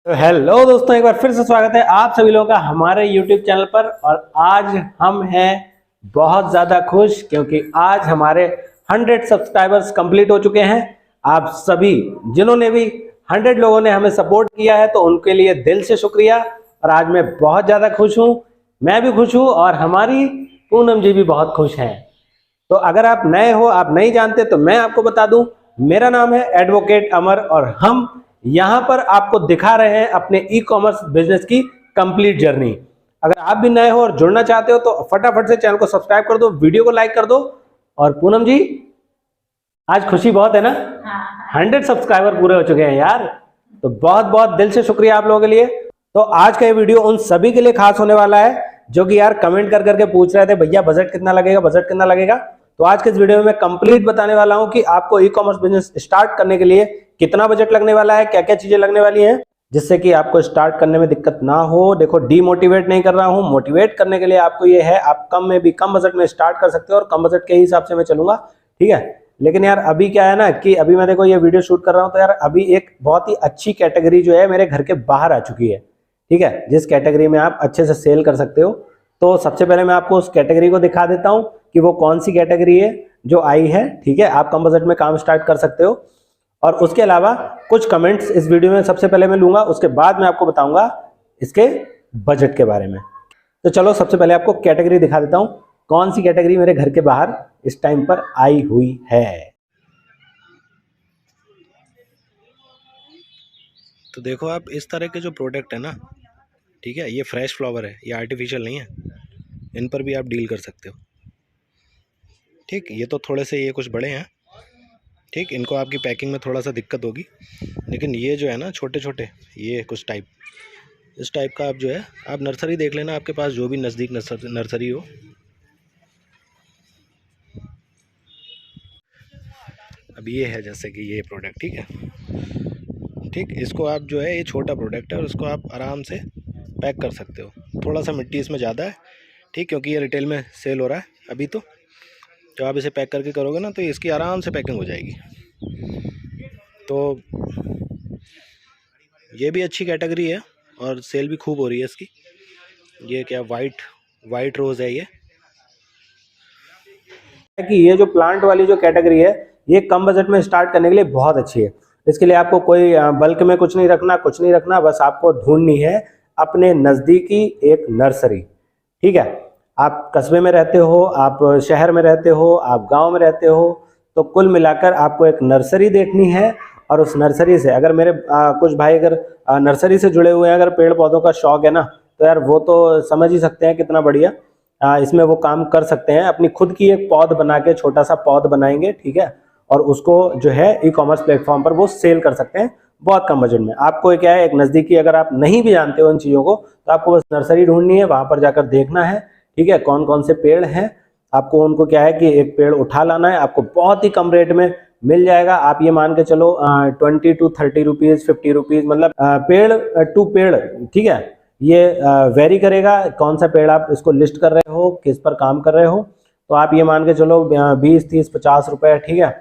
तो हेलो दोस्तों, एक बार फिर से स्वागत है आप सभी लोगों का हमारे YouTube चैनल पर। और आज हम हैं बहुत ज़्यादा खुश क्योंकि आज हमारे 100 सब्सक्राइबर्स कंप्लीट हो चुके हैं। आप सभी जिन्होंने भी 100 लोगों ने हमें सपोर्ट किया है तो उनके लिए दिल से शुक्रिया। और आज मैं बहुत ज़्यादा खुश हूँ, मैं भी खुश हूँ और हमारी पूनम जी भी बहुत खुश हैं। तो अगर आप नए हो, आप नहीं जानते, तो मैं आपको बता दूं, मेरा नाम है एडवोकेट अमर और हम यहां पर आपको दिखा रहे हैं अपने ई कॉमर्स बिजनेस की कंप्लीट जर्नी। अगर आप भी नए हो और जुड़ना चाहते हो तो फटाफट से चैनल को सब्सक्राइब कर दो, वीडियो को लाइक कर दो। और पूनम जी, आज खुशी बहुत है ना? 100 सब्सक्राइबर पूरे हो चुके हैं यार, तो बहुत बहुत दिल से शुक्रिया आप लोगों के लिए। तो आज का ये वीडियो उन सभी के लिए खास होने वाला है जो कि यार कमेंट कर करके पूछ रहे थे भैया बजट कितना लगेगा, बजट कितना लगेगा। तो आज के इस वीडियो में मैं कंप्लीट बताने वाला हूं कि आपको ई कॉमर्स बिजनेस स्टार्ट करने के लिए कितना बजट लगने वाला है, क्या क्या चीजें लगने वाली हैं, जिससे कि आपको स्टार्ट करने में दिक्कत ना हो। देखो, डीमोटिवेट नहीं कर रहा हूं, मोटिवेट करने के लिए आपको ये है, आप कम में भी कम बजट में स्टार्ट कर सकते हो और कम बजट के हिसाब से मैं चलूंगा, ठीक है। लेकिन यार अभी क्या है ना कि अभी मैं देखो ये वीडियो शूट कर रहा हूं तो यार अभी एक बहुत ही अच्छी कैटेगरी जो है मेरे घर के बाहर आ चुकी है, ठीक है, जिस कैटेगरी में आप अच्छे से सेल कर सकते हो। तो सबसे पहले मैं आपको उस कैटेगरी को दिखा देता हूं कि वो कौन सी कैटेगरी है जो आई है, ठीक है। आप कम बजट में काम स्टार्ट कर सकते हो। और उसके अलावा कुछ कमेंट्स इस वीडियो में सबसे पहले मैं लूंगा, उसके बाद मैं आपको बताऊंगा इसके बजट के बारे में। तो चलो सबसे पहले आपको कैटेगरी दिखा देता हूं, कौन सी कैटेगरी मेरे घर के बाहर इस टाइम पर आई हुई है। तो देखो, आप इस तरह के जो प्रोडक्ट है ना, ठीक है, ये फ्रेश फ्लावर है, ये आर्टिफिशियल नहीं है, इन पर भी आप डील कर सकते हो। ठीक, ये तो थोड़े से ये कुछ बड़े हैं, ठीक, इनको आपकी पैकिंग में थोड़ा सा दिक्कत होगी, लेकिन ये जो है ना छोटे छोटे, ये कुछ टाइप, इस टाइप का आप जो है आप नर्सरी देख लेना, आपके पास जो भी नज़दीक नर्सरी हो। अब ये है जैसे कि ये प्रोडक्ट, ठीक है, ठीक, इसको आप जो है, ये छोटा प्रोडक्ट है और इसको आप आराम से पैक कर सकते हो। थोड़ा सा मिट्टी इसमें ज़्यादा है, ठीक, क्योंकि ये रिटेल में सेल हो रहा है अभी। तो जब आप इसे पैक करके करोगे ना तो इसकी आराम से पैकिंग हो जाएगी। तो ये भी अच्छी कैटेगरी है और सेल भी खूब हो रही है इसकी। ये क्या, वाइट रोज़ है ये। कि ये जो प्लांट वाली जो कैटेगरी है ये कम बजट में स्टार्ट करने के लिए बहुत अच्छी है। इसके लिए आपको कोई बल्क में कुछ नहीं रखना, बस आपको ढूंढनी है अपने नज़दीकी एक नर्सरी, ठीक है। आप कस्बे में रहते हो, आप शहर में रहते हो, आप गांव में रहते हो, तो कुल मिलाकर आपको एक नर्सरी देखनी है। और उस नर्सरी से अगर मेरे कुछ भाई अगर नर्सरी से जुड़े हुए हैं, अगर पेड़ पौधों का शौक है ना, तो यार वो तो समझ ही सकते हैं कितना बढ़िया इसमें वो काम कर सकते हैं। अपनी खुद की एक पौध बना के, छोटा सा पौध बनाएंगे, ठीक है, और उसको जो है ई कॉमर्स प्लेटफॉर्म पर वो सेल कर सकते हैं बहुत कम बजट में। आपको क्या है, एक नज़दीकी, अगर आप नहीं भी जानते हो इन चीज़ों को, तो आपको बस नर्सरी ढूंढनी है, वहाँ पर जाकर देखना है, ठीक है, कौन कौन से पेड़ हैं। आपको उनको क्या है कि एक पेड़ उठा लाना है, आपको बहुत ही कम रेट में मिल जाएगा। आप ये मान के चलो 20 to 30 रुपीज़, 50 रुपीज़, मतलब पेड़ टू पेड़, ठीक है। ये वेरी करेगा कौन सा पेड़ आप इसको लिस्ट कर रहे हो, किस पर काम कर रहे हो। तो आप ये मान के चलो 20, 30, 50 रुपए, ठीक है,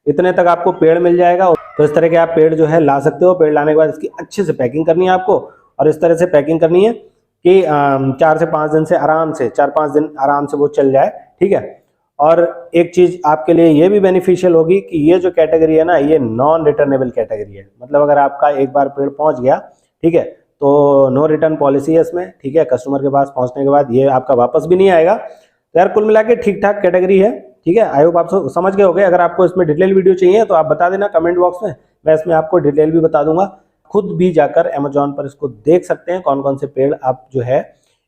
इतने तक आपको पेड़ मिल जाएगा। तो इस तरह के आप पेड़ जो है ला सकते हो। पेड़ लाने के बाद इसकी अच्छे से पैकिंग करनी है आपको, और इस तरह से पैकिंग करनी है कि 4 से 5 दिन से आराम से, 4-5 दिन आराम से वो चल जाए, ठीक है। और एक चीज आपके लिए ये भी बेनिफिशियल होगी कि ये जो कैटेगरी है ना, ये नॉन रिटर्नेबल कैटेगरी है। मतलब अगर आपका एक बार पेड़ पहुंच गया, ठीक है, तो नो रिटर्न पॉलिसी है इसमें, ठीक है। कस्टमर के पास पहुंचने के बाद ये आपका वापस भी नहीं आएगा। तो यार कुल मिला के ठीक ठाक कैटेगरी है, ठीक है। आई होप आप समझ गए होंगे। अगर आपको इसमें डिटेल वीडियो चाहिए तो आप बता देना कमेंट बॉक्स में, मैं इसमें आपको डिटेल भी बता दूंगा। खुद भी जाकर अमेजोन पर इसको देख सकते हैं कौन कौन से पेड़ आप जो है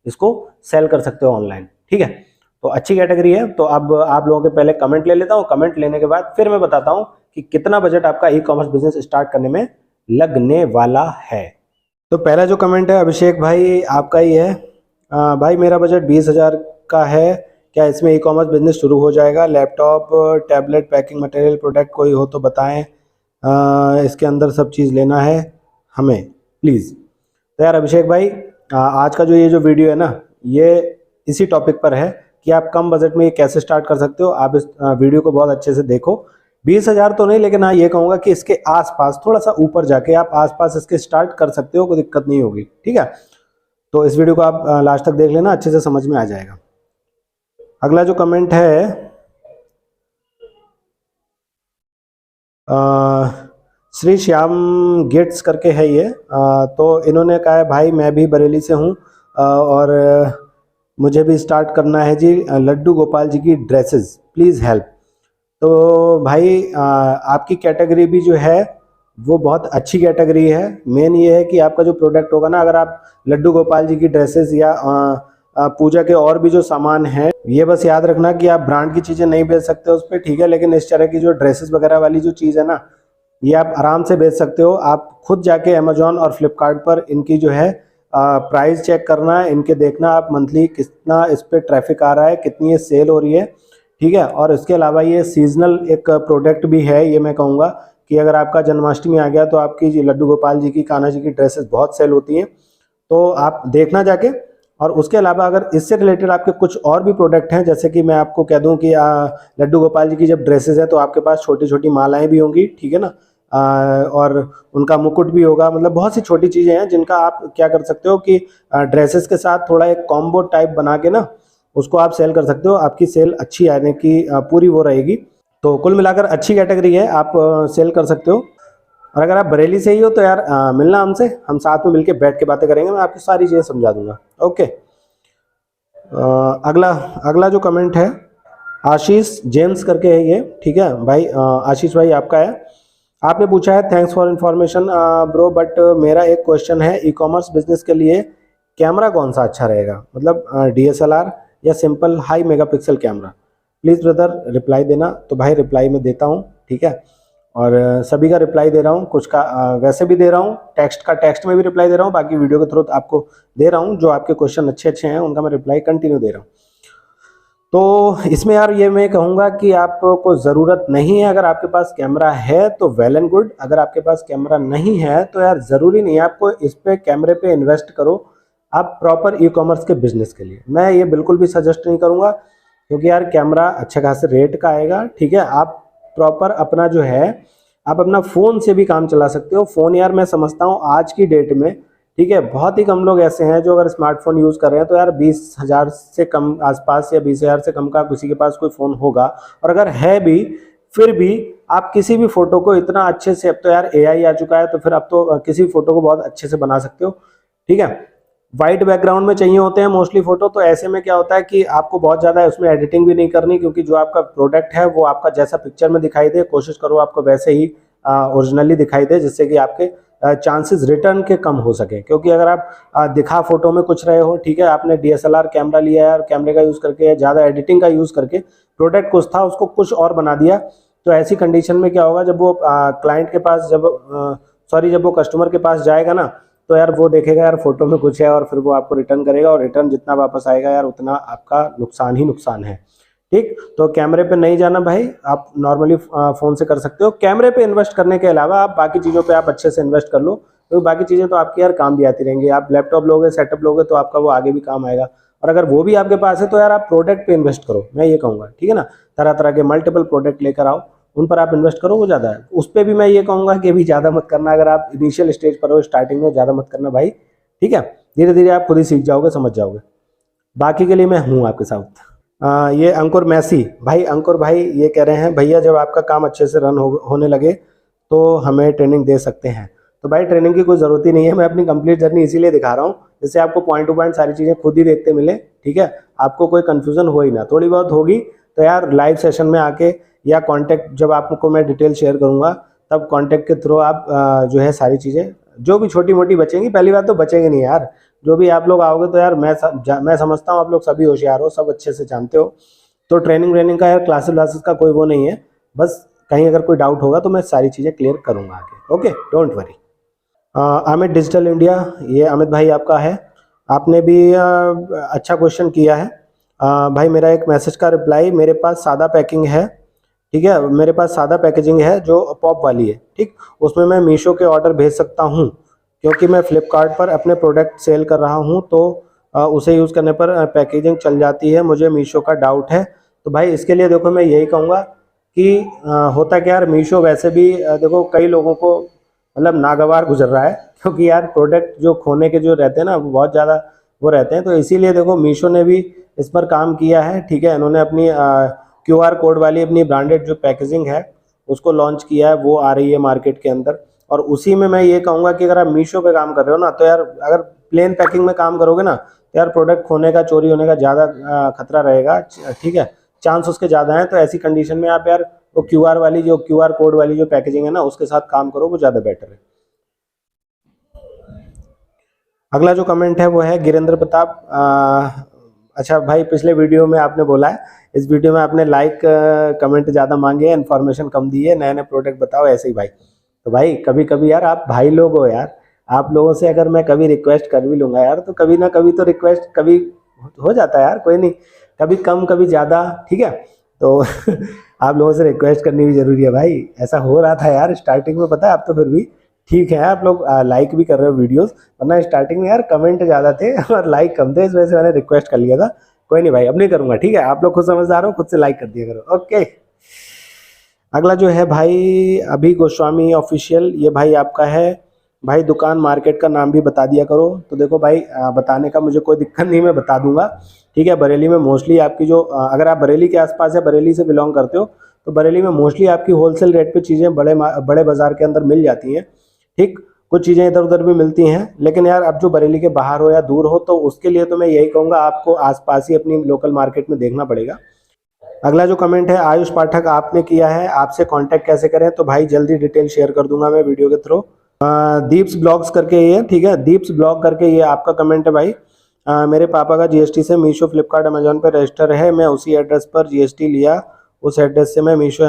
इसको सेल कर सकते हो ऑनलाइन, ठीक है। तो अच्छी कैटेगरी है। तो अब आप लोगों के पहले कमेंट ले लेता हूँ, कमेंट लेने के बाद फिर मैं बताता हूँ कि कितना बजट आपका ई कॉमर्स बिजनेस स्टार्ट करने में लगने वाला है। तो पहला जो कमेंट है अभिषेक भाई आपका ही है। भाई मेरा बजट 20,000 का है, क्या इसमें ई कॉमर्स बिजनेस शुरू हो जाएगा? Laptop, tablet, packing material, product कोई हो तो बताएं। इसके अंदर सब चीज़ लेना है हमें प्लीज़। तो यार अभिषेक भाई, आज का जो ये जो वीडियो है ना, ये इसी टॉपिक पर है कि आप कम बजट में ये कैसे स्टार्ट कर सकते हो। आप इस वीडियो को बहुत अच्छे से देखो, 20,000 तो नहीं, लेकिन हाँ ये कहूँगा कि इसके आसपास थोड़ा सा ऊपर जाके आप आसपास इसके स्टार्ट कर सकते हो, कोई दिक्कत नहीं होगी, ठीक है। तो इस वीडियो को आप लास्ट तक देख लेना, अच्छे से समझ में आ जाएगा। अगला जो कमेंट है श्री श्याम गेट्स करके है ये, तो इन्होंने कहा है भाई मैं भी बरेली से हूँ और मुझे भी स्टार्ट करना है जी लड्डू गोपाल जी की ड्रेसेस, प्लीज़ हेल्प। तो भाई आपकी कैटेगरी भी जो है वो बहुत अच्छी कैटेगरी है। मेन ये है कि आपका जो प्रोडक्ट होगा ना, अगर आप लड्डू गोपाल जी की ड्रेसेस या पूजा के और भी जो सामान है, ये बस याद रखना कि आप ब्रांड की चीज़ें नहीं बेच सकते उस पर, ठीक है। लेकिन इस तरह की जो ड्रेसेस वगैरह वाली जो चीज़ है ना, ये आप आराम से बेच सकते हो। आप खुद जाके अमेजोन और फ्लिपकार्ट पर इनकी जो है प्राइस चेक करना है, इनके देखना आप मंथली कितना इस पर ट्रैफिक आ रहा है, कितनी ये सेल हो रही है, ठीक है। और इसके अलावा ये सीजनल एक प्रोडक्ट भी है। ये मैं कहूँगा कि अगर आपका जन्माष्टमी आ गया तो आपकी लड्डू गोपाल जी की, कान्हा जी की ड्रेसेस बहुत सेल होती हैं, तो आप देखना जाके। और उसके अलावा अगर इससे रिलेटेड आपके कुछ और भी प्रोडक्ट हैं, जैसे कि मैं आपको कह दूं कि लड्डू गोपाल जी की जब ड्रेसेस है तो आपके पास छोटी छोटी मालाएं भी होंगी, ठीक है ना, और उनका मुकुट भी होगा। मतलब बहुत सी छोटी चीज़ें हैं जिनका आप क्या कर सकते हो कि ड्रेसेस के साथ थोड़ा एक कॉम्बो टाइप बना के ना उसको आप सेल कर सकते हो। आपकी सेल अच्छी आने की पूरी वो रहेगी। तो कुल मिलाकर अच्छी कैटेगरी है, आप सेल कर सकते हो। और अगर आप बरेली से ही हो तो यार मिलना हमसे, हम साथ में मिलके बैठ के बातें करेंगे, मैं आपकी सारी चीज़ें समझा दूंगा। ओके। अगला जो कमेंट है आशीष जेम्स करके है ये, ठीक है भाई। आशीष भाई आपका है, आपने पूछा है thanks for information bro, but मेरा एक क्वेश्चन है, ई कॉमर्स बिजनेस के लिए कैमरा कौन सा अच्छा रहेगा, मतलब DSLR या simple high megapixel camera, please brother reply देना। तो भाई रिप्लाई में देता हूँ, ठीक है। और सभी का रिप्लाई दे रहा हूँ, कुछ का वैसे भी दे रहा हूँ, टेक्स्ट में भी रिप्लाई दे रहा हूँ, बाकी वीडियो के थ्रू आपको दे रहा हूँ। जो आपके क्वेश्चन अच्छे हैं उनका मैं रिप्लाई कंटिन्यू दे रहा हूँ। तो इसमें यार ये मैं कहूँगा कि आपको ज़रूरत नहीं है। अगर आपके पास कैमरा है तो वेल एंड गुड, अगर आपके पास कैमरा नहीं है तो यार ज़रूरी नहीं है आपको इस पे कैमरे पे इन्वेस्ट करो आप प्रॉपर ई कॉमर्स के बिजनेस के लिए। मैं ये बिल्कुल भी सजेस्ट नहीं करूँगा, क्योंकि यार कैमरा अच्छे खासे रेट का आएगा, ठीक है। आप प्रॉपर अपना जो है आप अपना फ़ोन से भी काम चला सकते हो। फ़ोन यार मैं समझता हूँ आज की डेट में, ठीक है, बहुत ही कम लोग ऐसे हैं जो अगर स्मार्टफोन यूज़ कर रहे हैं तो यार 20,000 से कम आसपास या 20,000 से कम का किसी के पास कोई फ़ोन होगा। और अगर है भी, फिर भी आप किसी भी फ़ोटो को इतना अच्छे से, अब तो यार AI आ चुका है, तो फिर आप तो किसी फ़ोटो को बहुत अच्छे से बना सकते हो, ठीक है। वाइट बैकग्राउंड में चाहिए होते हैं मोस्टली फ़ोटो, तो ऐसे में क्या होता है कि आपको बहुत ज़्यादा उसमें एडिटिंग भी नहीं करनी, क्योंकि जो आपका प्रोडक्ट है वो आपका जैसा पिक्चर में दिखाई दे, कोशिश करो आपको वैसे ही ओरिजिनली दिखाई दे, जिससे कि आपके चांसेस रिटर्न के कम हो सके। क्योंकि अगर आप दिखा फोटो में कुछ रहे हो, ठीक है, आपने DSLR कैमरा लिया है और कैमरे का यूज़ करके, ज़्यादा एडिटिंग का यूज़ करके प्रोडक्ट कुछ था उसको कुछ और बना दिया, तो ऐसी कंडीशन में क्या होगा, जब वो क्लाइंट के पास जब वो कस्टमर के पास जाएगा ना, तो यार वो देखेगा यार फोटो में कुछ है और फिर वो आपको रिटर्न करेगा, और रिटर्न जितना वापस आएगा यार उतना आपका नुकसान ही नुकसान है, ठीक। तो कैमरे पे नहीं जाना भाई, आप नॉर्मली फ़ोन से कर सकते हो। कैमरे पे इन्वेस्ट करने के अलावा आप बाकी चीज़ों पे आप अच्छे से इन्वेस्ट कर लो, क्योंकि बाकी चीज़ें तो आपकी यार काम भी आती रहेंगी। आप लैपटॉप लोगे, सेटअप लोगे, तो आपका वो आगे भी काम आएगा। और अगर वो भी आपके पास है तो यार आप प्रोडक्ट पे इन्वेस्ट करो, मैं ये कहूँगा, ठीक है ना। तरह तरह के मल्टीपल प्रोडक्ट लेकर आओ, उन पर आप इन्वेस्ट करो, वो ज़्यादा है। उस पर भी मैं ये कहूँगा कि अभी ज़्यादा मत करना, अगर आप इनिशियल स्टेज पर हो, स्टार्टिंग में ज़्यादा मत करना भाई, ठीक है। धीरे धीरे आप खुद ही सीख जाओगे, समझ जाओगे। बाकी के लिए मैं हूँ आपके साथ। ये अंकुर मैसी भाई, अंकुर भाई ये कह रहे हैं भैया जब आपका काम अच्छे से रन होने लगे तो हमें ट्रेनिंग दे सकते हैं। तो भाई ट्रेनिंग की कोई ज़रूरत ही नहीं है, मैं अपनी कंप्लीट जर्नी इसीलिए दिखा रहा हूँ जिससे आपको पॉइंट टू पॉइंट सारी चीज़ें खुद ही देखते मिले, ठीक है। आपको कोई कन्फ्यूज़न हो ही ना, थोड़ी बहुत होगी तो यार लाइव सेशन में आके या कॉन्टैक्ट, जब आपको मैं डिटेल शेयर करूँगा तब कॉन्टैक्ट के थ्रू आप जो है सारी चीज़ें जो भी छोटी मोटी बचेंगी, पहली बात तो बचेंगे नहीं यार, जो भी आप लोग आओगे तो यार मैं समझता हूँ आप लोग सभी होशियार हो, सब अच्छे से जानते हो। तो ट्रेनिंग का यार क्लासेस का कोई वो नहीं है, बस कहीं अगर कोई डाउट होगा तो मैं सारी चीज़ें क्लियर करूँगा आगे। Okay, don't worry. Amit digital India, ये अमित भाई आपका है, आपने भी अच्छा क्वेश्चन किया है। भाई मेरा एक मैसेज का रिप्लाई, मेरे पास सादा पैकिंग है, ठीक है, मेरे पास सादा पैकेजिंग है जो पॉप वाली है, ठीक, उसमें मैं मीशो के ऑर्डर भेज सकता हूँ, क्योंकि मैं फ्लिपकार्ट पर अपने प्रोडक्ट सेल कर रहा हूँ, तो उसे यूज़ करने पर पैकेजिंग चल जाती है, मुझे मीशो का डाउट है। तो भाई इसके लिए देखो मैं यही कहूँगा कि होता क्या यार, मीशो वैसे भी देखो कई लोगों को मतलब नागवार गुजर रहा है, क्योंकि यार प्रोडक्ट जो खोने के जो रहते हैं ना वो बहुत ज़्यादा वो रहते हैं। तो इसीलिए देखो मीशो ने भी इस पर काम किया है, ठीक है। इन्होंने अपनी QR कोड वाली अपनी ब्रांडेड जो पैकेजिंग है उसको लॉन्च किया है, वो आ रही है मार्केट के अंदर। और उसी में मैं ये कहूँगा कि अगर आप मीशो पे काम कर रहे हो ना, तो यार अगर प्लेन पैकिंग में काम करोगे ना, तो यार प्रोडक्ट खोने का, चोरी होने का ज़्यादा खतरा रहेगा, ठीक है, चांस उसके ज़्यादा हैं। तो ऐसी कंडीशन में आप यार वो QR कोड वाली जो पैकेजिंग है ना उसके साथ काम करो, वो ज़्यादा बेटर है। अगला जो कमेंट है वो है गिरेंद्र प्रताप। अच्छा भाई, पिछले वीडियो में आपने बोला है, इस वीडियो में आपने लाइक कमेंट ज़्यादा मांगे हैं, इन्फॉर्मेशन कम दी है, नए नए प्रोडक्ट बताओ, ऐसे ही भाई। तो भाई कभी कभी यार आप भाई लोग हो यार, आप लोगों से अगर मैं कभी रिक्वेस्ट कर भी लूँगा यार, तो कभी ना कभी तो रिक्वेस्ट कभी हो जाता है यार, कोई नहीं, कभी कम कभी ज़्यादा, ठीक है। तो आप लोगों से रिक्वेस्ट करनी भी ज़रूरी है भाई। ऐसा हो रहा था यार स्टार्टिंग में, पता है, अब तो फिर भी ठीक है, आप लोग लाइक भी कर रहे हो वीडियोस, वरना स्टार्टिंग में यार कमेंट ज़्यादा थे और लाइक कम थे, इस वजह से मैंने रिक्वेस्ट कर लिया था। कोई नहीं भाई, अब नहीं करूँगा, ठीक है। आप लोग खुद समझदार हो, खुद से लाइक कर दिया करो, ओके। अगला जो है भाई अभी गोस्वामी ऑफिशियल, ये भाई आपका है। भाई दुकान मार्केट का नाम भी बता दिया करो। तो देखो भाई बताने का मुझे कोई दिक्कत नहीं, मैं बता दूंगा, ठीक है। बरेली में मोस्टली आपकी जो अगर आप बरेली के आसपास या बरेली से बिलोंग करते हो, तो बरेली में मोस्टली आपकी होलसेल रेट पे चीज़ें बड़े बाजार के अंदर मिल जाती हैं, ठीक। कुछ चीज़ें इधर उधर भी मिलती हैं, लेकिन यार अब जो बरेली के बाहर हो या दूर हो, तो उसके लिए तो मैं यही कहूँगा आपको आसपास ही अपनी लोकल मार्केट में देखना पड़ेगा। अगला जो कमेंट है आयुष पाठक आपने किया है, आपसे कांटेक्ट कैसे करें? तो भाई जल्दी डिटेल शेयर कर दूंगा मैं वीडियो के थ्रू। दीप्स ब्लॉग्स करके ये, ठीक है, दीप्स ब्लॉग करके ये आपका कमेंट है भाई। मेरे पापा का GST से मीशो, फ्लिपकार्ट, अमेजोन पर रजिस्टर है, मैं उसी एड्रेस पर GST लिया, उस एड्रेस से मैं मीशो,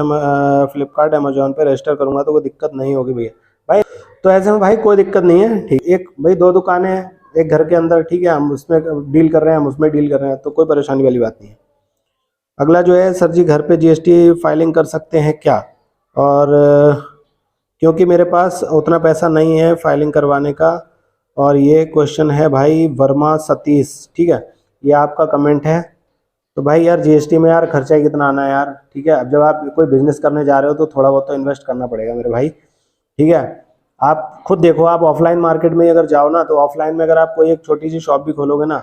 फ्लिपकार्ट, अमेजोन पर रजिस्टर करूंगा तो कोई दिक्कत नहीं होगी भैया। भाई तो ऐसे में भाई कोई दिक्कत नहीं है, ठीक। एक भाई दो दुकानें हैं एक घर के अंदर, ठीक है, हम उसमें डील कर रहे हैं, हम उसमें डील कर रहे हैं, तो कोई परेशानी वाली बात नहीं है। अगला जो है, सर जी घर पे GST फाइलिंग कर सकते हैं क्या? और क्योंकि मेरे पास उतना पैसा नहीं है फाइलिंग करवाने का। और ये क्वेश्चन है भाई वर्मा सतीश, ठीक है, ये आपका कमेंट है। तो भाई यार GST में यार खर्चा ही कितना आना है यार, ठीक है। अब जब आप कोई बिजनेस करने जा रहे हो तो थोड़ा बहुत तो इन्वेस्ट करना पड़ेगा मेरे भाई, ठीक है। आप खुद देखो, आप ऑफलाइन मार्केट में अगर जाओ ना, तो ऑफलाइन में अगर आप कोई एक छोटी सी शॉप भी खोलोगे ना,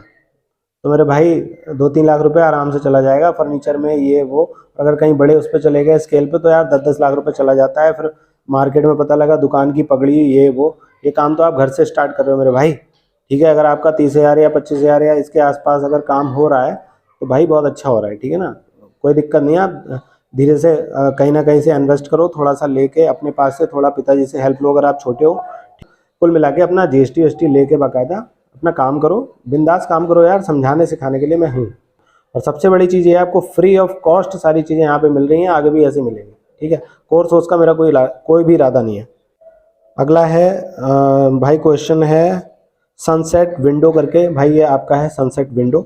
तो मेरे भाई 2-3 लाख रुपए आराम से चला जाएगा फर्नीचर में, ये वो। अगर कहीं बड़े उस पर चले गए स्केल पे, तो यार 10-10 लाख रुपए चला जाता है। फिर मार्केट में पता लगा दुकान की पगड़ी, ये वो। ये काम तो आप घर से स्टार्ट कर रहे हो मेरे भाई, ठीक है। अगर आपका 30,000 या 25,000 या इसके आसपास अगर काम हो रहा है, तो भाई बहुत अच्छा हो रहा है, ठीक है ना, कोई दिक्कत नहीं है। आप धीरे से कहीं ना कहीं से इन्वेस्ट करो, थोड़ा सा लेके अपने पास से, थोड़ा पिताजी से हेल्प लो अगर आप छोटे हो। कुल मिला के अपना GST लेके बाकायदा अपना काम करो, बिंदास काम करो यार, समझाने सिखाने के लिए मैं हूँ। और सबसे बड़ी चीज़ ये है, आपको फ्री ऑफ कॉस्ट सारी चीज़ें यहाँ पे मिल रही हैं, आगे भी ऐसे मिलेंगी, ठीक है। कोर्स वोर्स का मेरा कोई भी इरादा नहीं है। अगला है भाई क्वेश्चन है सनसेट विंडो करके, भाई ये आपका है सनसेट विंडो।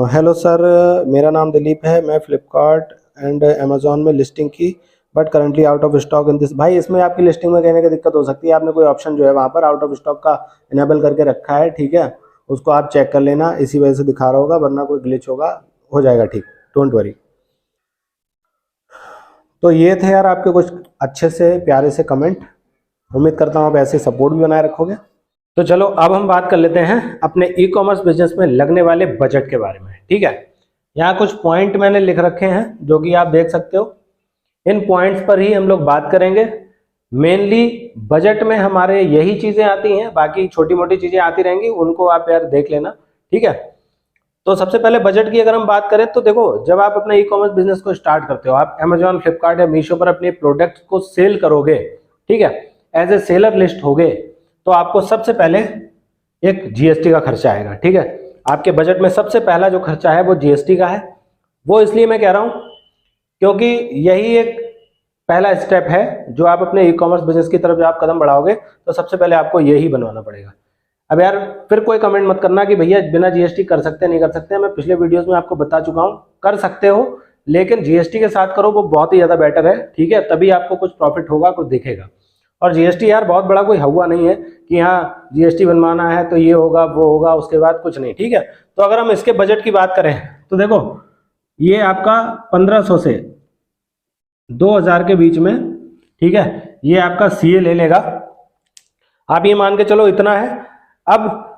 हेलो सर, मेरा नाम दिलीप है, मैं फ्लिपकार्ट एंड अमेजोन में लिस्टिंग की, but currently out of stock in this. भाई इसमें आपकी लिस्टिंग में कहने की दिक्कत हो सकती है, आपने कोई ऑप्शन जो है वहाँ पर आउट ऑफ स्टॉक का इनेबल करके रखा है, ठीक है, उसको आप चेक कर लेना, इसी वजह से दिखा रहा होगा, वरना कोई ग्लिच होगा, हो जाएगा ठीक, डोंट वरी। तो ये थे यार आपके कुछ अच्छे से प्यारे से कमेंट, उम्मीद करता हूँ आप ऐसे सपोर्ट भी बनाए रखोगे। तो चलो अब हम बात कर लेते हैं अपने ई-कॉमर्स बिजनेस में लगने वाले बजट के बारे में, ठीक है। यहाँ कुछ पॉइंट मैंने लिख रखे हैं जो कि आप देख सकते हो, इन पॉइंट्स पर ही हम लोग बात करेंगे। मेनली बजट में हमारे यही चीजें आती हैं, बाकी छोटी मोटी चीजें आती रहेंगी, उनको आप यार देख लेना, ठीक है। तो सबसे पहले बजट की अगर हम बात करें, तो देखो जब आप अपना ई-कॉमर्स बिजनेस को स्टार्ट करते हो, आप अमेजॉन, फ्लिपकार्ट या मीशो पर अपने प्रोडक्ट्स को सेल करोगे, ठीक है, एज ए सेलर लिस्ट होगे, तो आपको सबसे पहले एक GST का खर्चा आएगा, ठीक है। आपके बजट में सबसे पहला जो खर्चा है वो GST का है। वो इसलिए मैं कह रहा हूं क्योंकि यही एक पहला स्टेप है जो आप अपने ई-कॉमर्स बिजनेस की तरफ जब आप कदम बढ़ाओगे, तो सबसे पहले आपको यही बनवाना पड़ेगा। अब यार फिर कोई कमेंट मत करना कि भैया बिना GST कर सकते नहीं कर सकते, मैं पिछले वीडियोस में आपको बता चुका हूं, कर सकते हो, लेकिन GST के साथ करो, वो बहुत ही ज्यादा बेटर है, ठीक है, तभी आपको कुछ प्रॉफिट होगा, कुछ दिखेगा। और GST यार बहुत बड़ा कोई हुआ नहीं है कि हाँ GST बनवाना है तो ये होगा वो होगा, उसके बाद कुछ नहीं, ठीक है। तो अगर हम इसके बजट की बात करें, तो देखो ये आपका 1500 से 2000 के बीच में, ठीक है, ये आपका सीए ले लेगा। आप ये मान के चलो इतना है। अब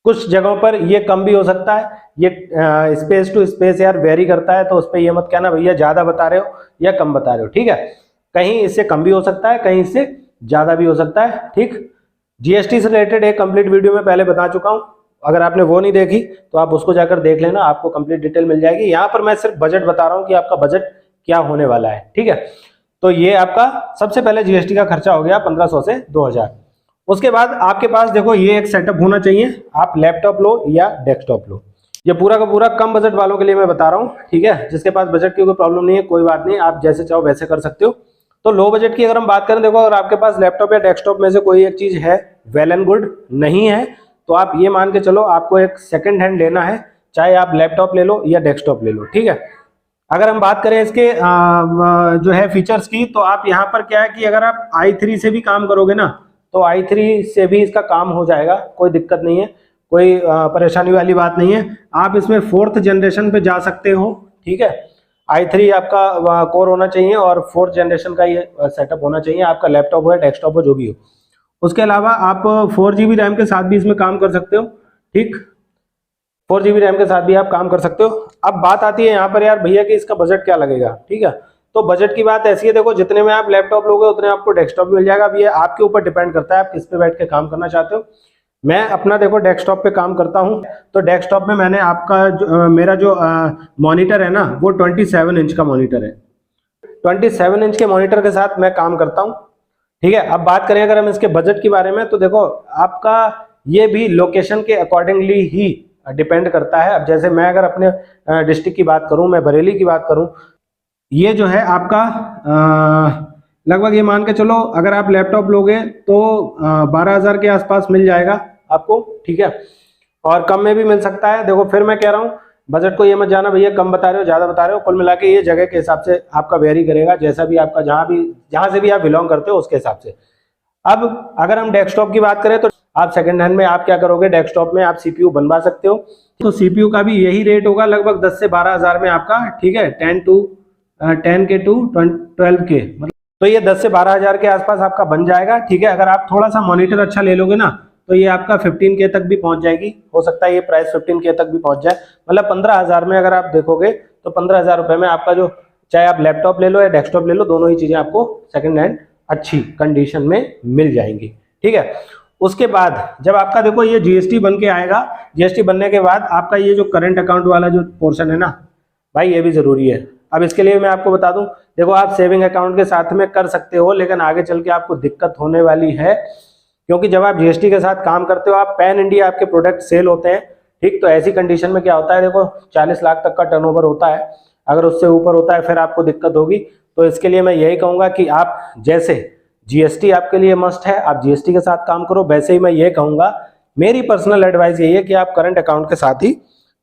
कुछ जगहों पर ये कम भी हो सकता है, ये स्पेस टू स्पेस यार वेरी करता है, तो उस पर ये मत कहना भैया ज़्यादा बता रहे हो या कम बता रहे हो, ठीक है। कहीं इससे कम भी हो सकता है, कहीं इससे ज़्यादा भी हो सकता है, ठीक। जीएसटी से रिलेटेड एक कंप्लीट वीडियो में पहले बता चुका हूँ, अगर आपने वो नहीं देखी तो आप उसको जाकर देख लेना, आपको कंप्लीट डिटेल मिल जाएगी। यहाँ पर मैं सिर्फ बजट बता रहा हूँ कि आपका बजट क्या होने वाला है, ठीक है। तो ये आपका सबसे पहले जीएसटी का खर्चा हो गया 1500 से 2000। उसके बाद आपके पास देखो ये एक सेटअप होना चाहिए, आप लैपटॉप लो या डेस्कटॉप लो। ये पूरा का पूरा कम बजट वालों के लिए मैं बता रहा हूँ, ठीक है। जिसके पास बजट की कोई प्रॉब्लम नहीं है, कोई बात नहीं, आप जैसे चाहो वैसे कर सकते हो। तो लो बजट की अगर हम बात करें, देखो अगर आपके पास लैपटॉप या डेस्कटॉप में से कोई एक चीज है, वेल एंड गुड, नहीं है तो आप ये मान के चलो आपको एक सेकंड हैंड लेना है, चाहे आप लैपटॉप ले लो या डेस्कटॉप ले लो, ठीक है। अगर हम बात करें इसके जो है फीचर्स की, तो आप यहाँ पर क्या है कि अगर आप i3 से भी काम करोगे ना, तो i3 से भी इसका काम हो जाएगा, कोई दिक्कत नहीं है, कोई परेशानी वाली बात नहीं है। आप इसमें 4th जनरेशन पे जा सकते हो, ठीक है। i3 आपका कोर होना चाहिए और 4th जनरेशन का ये सेटअप होना चाहिए, आपका लैपटॉप हो या डेस्कटॉप हो जो भी हो। उसके अलावा आप 4GB रैम के साथ भी इसमें काम कर सकते हो, ठीक। 4GB रैम के साथ भी आप काम कर सकते हो। अब बात आती है यहाँ पर यार भैया कि इसका बजट क्या लगेगा, ठीक है। तो बजट की बात ऐसी है, देखो जितने में आप लैपटॉप लोगे उतने आपको डेस्कटॉप मिल जाएगा। अब ये आपके ऊपर डिपेंड करता है आप किस पे बैठ के काम करना चाहते हो। मैं अपना देखो डेस्कटॉप पे काम करता हूँ, तो डेस्कटॉप में मैंने आपका मेरा जो मॉनिटर है ना, वो 27 इंच का मॉनिटर है। 27 इंच के मॉनिटर के साथ मैं काम करता हूँ, ठीक है। अब बात करें अगर हम इसके बजट के बारे में, तो देखो आपका ये भी लोकेशन के अकॉर्डिंगली ही डिपेंड करता है। अब जैसे मैं अगर अपने डिस्ट्रिक्ट की बात करूं, मैं बरेली की बात करूं, ये जो है आपका लगभग ये मान के चलो अगर आप लैपटॉप लोगे तो 12,000 के आसपास मिल जाएगा आपको, ठीक है। और कम में भी मिल सकता है। देखो फिर मैं कह रहा हूँ बजट को ये मत जाना भैया कम बता रहे हो ज़्यादा बता रहे हो, कुल मिला के ये जगह के हिसाब से आपका वेरी करेगा, जैसा भी आपका जहाँ से भी आप बिलोंग करते हो उसके हिसाब से। अब अगर हम डेस्कटॉप की बात करें, तो आप सेकंड हैंड में आप क्या करोगे, डेस्कटॉप में आप सीपीयू बनवा सकते हो, तो सीपीयू का भी यही रेट होगा लगभग 10 से 12,000 में आपका, ठीक है। 10K टू 12K, मतलब तो ये 10 से 12,000 के आसपास आपका बन जाएगा, ठीक है। अगर आप थोड़ा सा मॉनिटर अच्छा ले लोगे ना, तो ये आपका 15K तक भी पहुंच जाएगी, हो सकता है ये प्राइस 15K तक भी पहुंच जाए, मतलब 15,000 में अगर आप देखोगे तो 15,000 रुपए में आपका जो, चाहे आप लैपटॉप ले लो या डेस्कटॉप ले लो, दोनों ही चीजें आपको सेकंड हैंड अच्छी कंडीशन में मिल जाएंगी, ठीक है। उसके बाद जब आपका देखो ये जीएसटी बन के आएगा, जीएसटी बनने के बाद आपका ये जो करंट अकाउंट वाला जो पोर्शन है ना भाई, ये भी जरूरी है। अब इसके लिए मैं आपको बता दूं, देखो आप सेविंग अकाउंट के साथ में कर सकते हो, लेकिन आगे चल के आपको दिक्कत होने वाली है, क्योंकि जब आप जीएसटी के साथ काम करते हो, आप पैन इंडिया आपके प्रोडक्ट सेल होते हैं, ठीक। तो ऐसी कंडीशन में क्या होता है, देखो 40 लाख तक का टर्नओवर होता है, अगर उससे ऊपर होता है फिर आपको दिक्कत होगी। तो इसके लिए मैं यही कहूंगा कि आप जैसे जीएसटी आपके लिए मस्ट है, आप जीएसटी के साथ काम करो, वैसे ही मैं ये कहूंगा, मेरी पर्सनल एडवाइस यही है कि आप करंट अकाउंट के साथ ही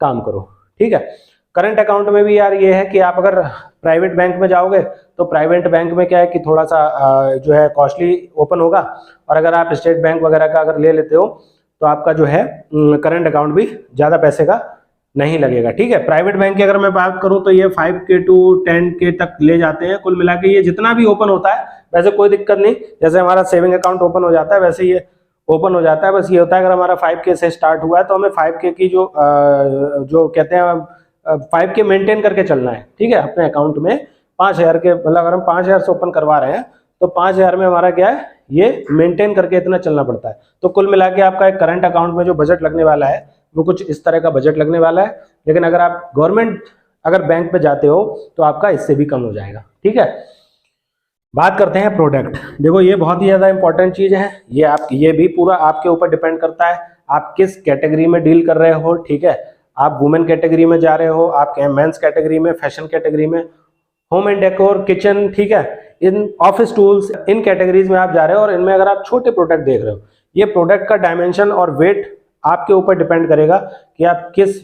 काम करो, ठीक है। करंट अकाउंट में भी यार ये है कि आप अगर प्राइवेट बैंक में जाओगे, तो प्राइवेट बैंक में क्या है कि थोड़ा सा जो है कॉस्टली ओपन होगा, और अगर आप स्टेट बैंक वगैरह का अगर ले लेते हो तो आपका जो है करंट अकाउंट भी ज़्यादा पैसे का नहीं लगेगा, ठीक है। प्राइवेट बैंक की अगर मैं बात करूं तो ये 5K टू 10K तक ले जाते हैं, कुल मिला के ये जितना भी ओपन होता है वैसे कोई दिक्कत नहीं, जैसे हमारा सेविंग अकाउंट ओपन हो जाता है वैसे ये ओपन हो जाता है। बस ये होता है अगर हमारा 5K से स्टार्ट हुआ है तो हमें 5K की जो कहते हैं 5K मेंटेन करके चलना है, ठीक है। अपने अकाउंट में 5,000 के, मतलब अगर हम 5,000 से ओपन करवा रहे हैं तो 5,000 में हमारा क्या है, ये मेंटेन करके इतना चलना पड़ता है। तो कुल मिला के आपका एक करंट अकाउंट में जो बजट लगने वाला है वो कुछ इस तरह का बजट लगने वाला है। लेकिन अगर आप गवर्नमेंट अगर बैंक पे जाते हो तो आपका इससे भी कम हो जाएगा, ठीक है। बात करते हैं प्रोडक्ट। देखो ये बहुत ही ज़्यादा इंपॉर्टेंट चीज़ है, ये भी पूरा आपके ऊपर डिपेंड करता है आप किस कैटेगरी में डील कर रहे हो, ठीक है। आप वुमेन कैटेगरी में जा रहे हो, आप मेंस कैटेगरी में, फैशन कैटेगरी में, होम एंड डेकोर, किचन, ठीक है, in office tools, in categories में आप जा रहे हो। और इनमें अगर आप छोटे प्रोडक्ट देख रहे हो, ये प्रोडक्ट का डायमेंशन और वेट आपके ऊपर डिपेंड करेगा कि आप किस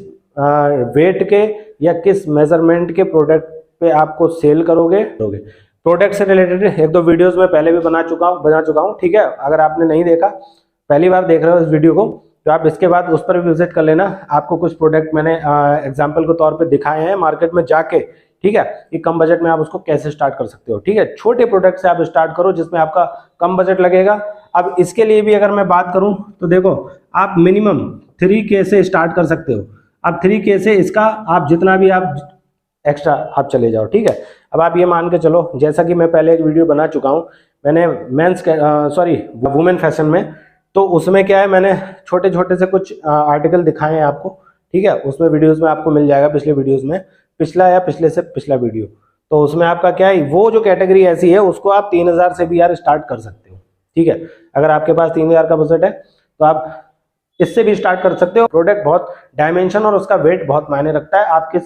वेट के या किस मेजरमेंट के प्रोडक्ट पे आपको सेल करोगे। प्रोडक्ट से रिलेटेड एक दो वीडियोस में पहले भी बना चुका हूँ, ठीक है। अगर आपने नहीं देखा, पहली बार देख रहे हो इस वीडियो को, तो आप इसके बाद उस पर भी विजिट कर लेना। आपको कुछ प्रोडक्ट मैंने एग्जाम्पल के तौर पे दिखाए हैं मार्केट में जाके, ठीक है, ये कम बजट में आप उसको कैसे स्टार्ट कर सकते हो। ठीक है, छोटे प्रोडक्ट से आप स्टार्ट करो जिसमें आपका कम बजट लगेगा। अब इसके लिए भी अगर मैं बात करूं तो देखो, आप मिनिमम 3K से स्टार्ट कर सकते हो। अब 3K से इसका आप जितना भी आप एक्स्ट्रा आप चले जाओ। ठीक है, अब आप ये मान के चलो, जैसा कि मैं पहले एक वीडियो बना चुका हूँ मैंने वुमेन फैशन में, तो उसमें क्या है, मैंने छोटे छोटे से कुछ आर्टिकल दिखाए हैं आपको। ठीक है, उसमें वीडियोस में आपको मिल जाएगा, पिछले वीडियोस में, पिछला या पिछले से पिछला वीडियो। तो उसमें आपका क्या है, वो जो कैटेगरी ऐसी है उसको आप 3000 से भी यार स्टार्ट कर सकते हो। ठीक है, अगर आपके पास 3000 का बजट है तो आप इससे भी स्टार्ट कर सकते हो। प्रोडक्ट बहुत डायमेंशन और उसका वेट बहुत मायने रखता है। आप किस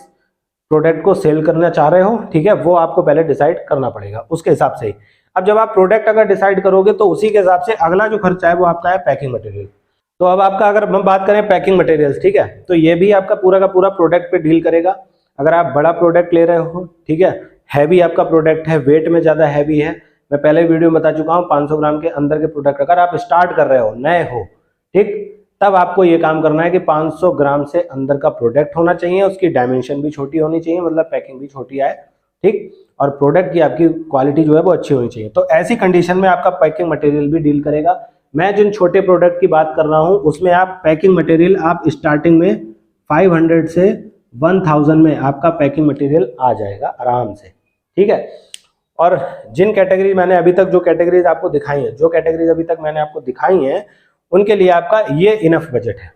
प्रोडक्ट को सेल करना चाह रहे हो, ठीक है, वो आपको पहले डिसाइड करना पड़ेगा, उसके हिसाब से ही। अब जब आप प्रोडक्ट अगर डिसाइड करोगे तो उसी के हिसाब से अगला जो खर्चा है वो आपका है पैकिंग मटेरियल। तो अब आपका अगर हम बात करें पैकिंग मटेरियल्स, ठीक है, तो ये भी आपका पूरा का पूरा प्रोडक्ट पे डील करेगा। अगर आप बड़ा प्रोडक्ट ले रहे हो, ठीक है, हैवी आपका प्रोडक्ट है, वेट में ज़्यादा हैवी है, मैं पहले वीडियो में बता चुका हूँ 500 ग्राम के अंदर के प्रोडक्ट अगर आप स्टार्ट कर रहे हो, नए हो, ठीक, तब आपको ये काम करना है कि 500 ग्राम से अंदर का प्रोडक्ट होना चाहिए, उसकी डायमेंशन भी छोटी होनी चाहिए, मतलब पैकिंग भी छोटी आए, ठीक, और प्रोडक्ट की आपकी क्वालिटी जो है वो अच्छी होनी चाहिए। तो ऐसी कंडीशन में आपका पैकिंग मटेरियल भी डील करेगा। मैं जिन छोटे प्रोडक्ट की बात कर रहा हूँ उसमें आप पैकिंग मटेरियल आप स्टार्टिंग में 500 से 1000 में आपका पैकिंग मटेरियल आ जाएगा आराम से। ठीक है, और जिन कैटेगरी मैंने अभी तक जो कैटेगरीज आपको दिखाई हैं, जो कैटेगरीज अभी तक मैंने आपको दिखाई हैं, उनके लिए आपका ये इनफ बजट है,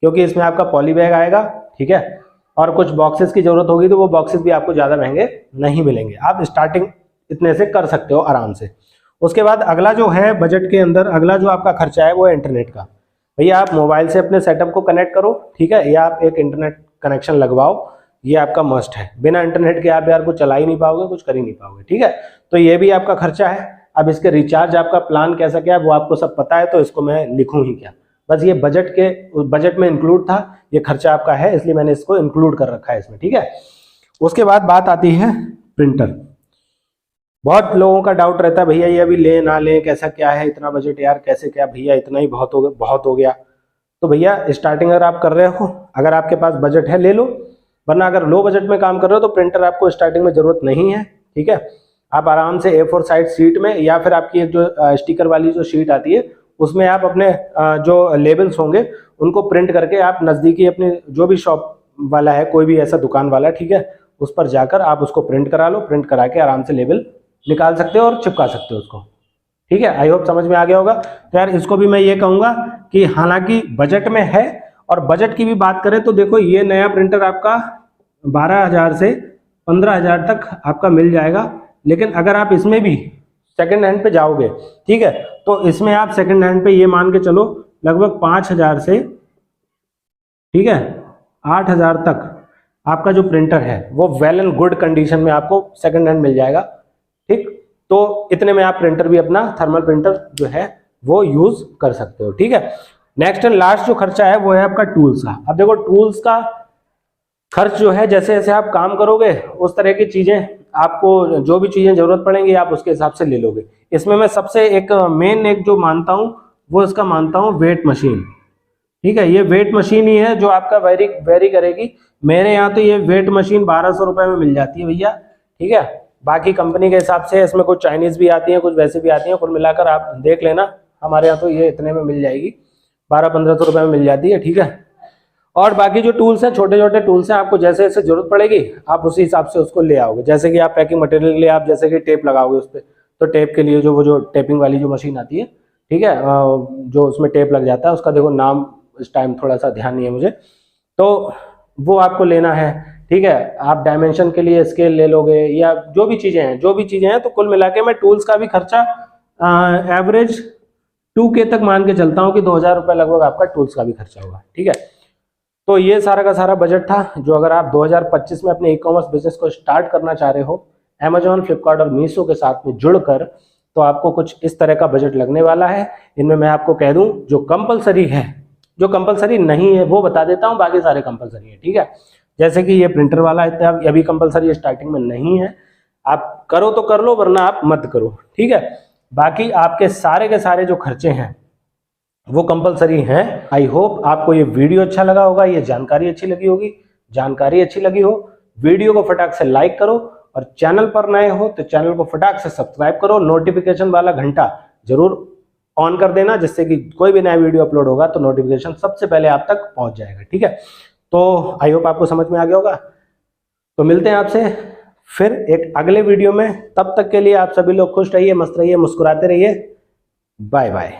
क्योंकि इसमें आपका पॉली बैग आएगा, ठीक है, और कुछ बॉक्सेस की जरूरत होगी तो वो बॉक्सेस भी आपको ज़्यादा महंगे नहीं मिलेंगे। आप स्टार्टिंग इतने से कर सकते हो आराम से। उसके बाद अगला जो है बजट के अंदर अगला जो आपका खर्चा है वो है इंटरनेट का। भैया आप मोबाइल से अपने सेटअप को कनेक्ट करो, ठीक है, या आप एक इंटरनेट कनेक्शन लगवाओ, ये आपका मस्ट है। बिना इंटरनेट के आप यार कुछ चला ही नहीं पाओगे, कुछ कर ही नहीं पाओगे। ठीक है, तो ये भी आपका खर्चा है। अब इसके रिचार्ज आपका प्लान कैसा क्या है वो आपको सब पता है, तो इसको मैं लिखूं ही क्या, बस ये बजट में इंक्लूड था, ये खर्चा आपका है, इसलिए मैंने इसको इंक्लूड कर रखा है इसमें। ठीक है, उसके बाद बात आती है प्रिंटर। बहुत लोगों का डाउट रहता है भैया ये अभी ले ना ले, कैसा क्या है, इतना बजट यार कैसे क्या, भैया इतना ही बहुत हो गया। तो भैया स्टार्टिंग अगर आप कर रहे हो, अगर आपके पास बजट है ले लो, वरना अगर लो बजट में काम कर रहे हो तो प्रिंटर आपको स्टार्टिंग में जरूरत नहीं है। ठीक है, आप आराम से A4 साइज शीट में या फिर आपकी एक जो स्टिकर वाली जो शीट आती है उसमें आप अपने जो लेबल्स होंगे उनको प्रिंट करके आप नज़दीकी अपने जो भी शॉप वाला है, कोई भी ऐसा दुकान वाला, ठीक है, उस पर जाकर आप उसको प्रिंट करा लो, प्रिंट करा के आराम से लेबल निकाल सकते हो और चिपका सकते हो उसको। ठीक है, आई होप समझ में आ गया होगा। तो यार इसको भी मैं ये कहूँगा कि हालांकि बजट में है, और बजट की भी बात करें तो देखो ये नया प्रिंटर आपका 12,000 से 15,000 तक आपका मिल जाएगा। लेकिन अगर आप इसमें भी सेकंड हैंड पे जाओगे, ठीक है, तो इसमें आप सेकंड हैंड पे ये मान के चलो लगभग 5,000 से, ठीक है, 8,000 तक आपका जो प्रिंटर है वो वेल एंड गुड कंडीशन में आपको सेकंड हैंड मिल जाएगा। ठीक, तो इतने में आप प्रिंटर भी अपना थर्मल प्रिंटर जो है वो यूज कर सकते हो। ठीक है, नेक्स्ट एंड लास्ट जो खर्चा है वो है आपका टूल्स का। अब देखो टूल्स का खर्च जो है, जैसे जैसे आप काम करोगे उस तरह की चीजें आपको, जो भी चीजें जरूरत पड़ेंगी आप उसके हिसाब से ले लोगे। इसमें मैं सबसे एक मेन एक जो मानता हूँ वो इसका मानता हूँ वेट मशीन। ठीक है, ये वेट मशीन ही है जो आपका वेरी करेगी। मेरे यहाँ तो ये वेट मशीन 1200 रुपए में मिल जाती है भैया। ठीक है, बाकी कंपनी के हिसाब से इसमें कुछ चाइनीज भी आती है, कुछ वैसे भी आती है, कुल मिलाकर आप देख लेना, हमारे यहाँ तो ये इतने में मिल जाएगी, 1200-1500 रुपए में मिल जाती है। ठीक है, और बाकी जो टूल्स हैं, छोटे छोटे टूल्स हैं, आपको जैसे जैसे जरूरत पड़ेगी आप उसी हिसाब से उसको ले आओगे। जैसे कि आप पैकिंग मटेरियल के लिए आप जैसे कि टेप लगाओगे उस पर, तो टेप के लिए जो टेपिंग वाली जो मशीन आती है, ठीक है, जो उसमें टेप लग जाता है, उसका देखो नाम इस टाइम थोड़ा सा ध्यान नहीं है मुझे, तो वो आपको लेना है। ठीक है, आप डायमेंशन के लिए स्केल ले लोगे या जो भी चीजें हैं, तो कुल मिला के मैं टूल्स का भी खर्चा एवरेज 2K तक मान के चलता हूँ कि 2,000 रुपये लगभग आपका टूल्स का भी खर्चा होगा। ठीक है, तो ये सारा का सारा बजट था जो अगर आप 2025 में अपने ई-कॉमर्स बिजनेस को स्टार्ट करना चाह रहे हो अमेजॉन, फ्लिपकार्ट और मीशो के साथ में जुड़कर, तो आपको कुछ इस तरह का बजट लगने वाला है। इनमें मैं आपको कह दूं जो कंपलसरी है, जो कंपलसरी नहीं है वो बता देता हूं, बाकी सारे कंपलसरी है। ठीक है, जैसे कि ये प्रिंटर वाला अभी कंपलसरी स्टार्टिंग में नहीं है, आप करो तो कर लो वरना आप मत करो। ठीक है, बाकी आपके सारे के सारे जो खर्चे हैं वो कंपलसरी हैं। आई होप आपको ये वीडियो अच्छा लगा होगा, ये जानकारी अच्छी लगी होगी। जानकारी अच्छी लगी हो, वीडियो को फटाक से लाइक करो और चैनल पर नए हो तो चैनल को फटाक से सब्सक्राइब करो, नोटिफिकेशन वाला घंटा जरूर ऑन कर देना, जिससे कि कोई भी नया वीडियो अपलोड होगा तो नोटिफिकेशन सबसे पहले आप तक पहुंच जाएगा। ठीक है, तो आई होप आपको समझ में आ गया होगा। तो मिलते हैं आपसे फिर एक अगले वीडियो में, तब तक के लिए आप सभी लोग खुश रहिए, मस्त रहिए, मुस्कुराते रहिए। Bye bye.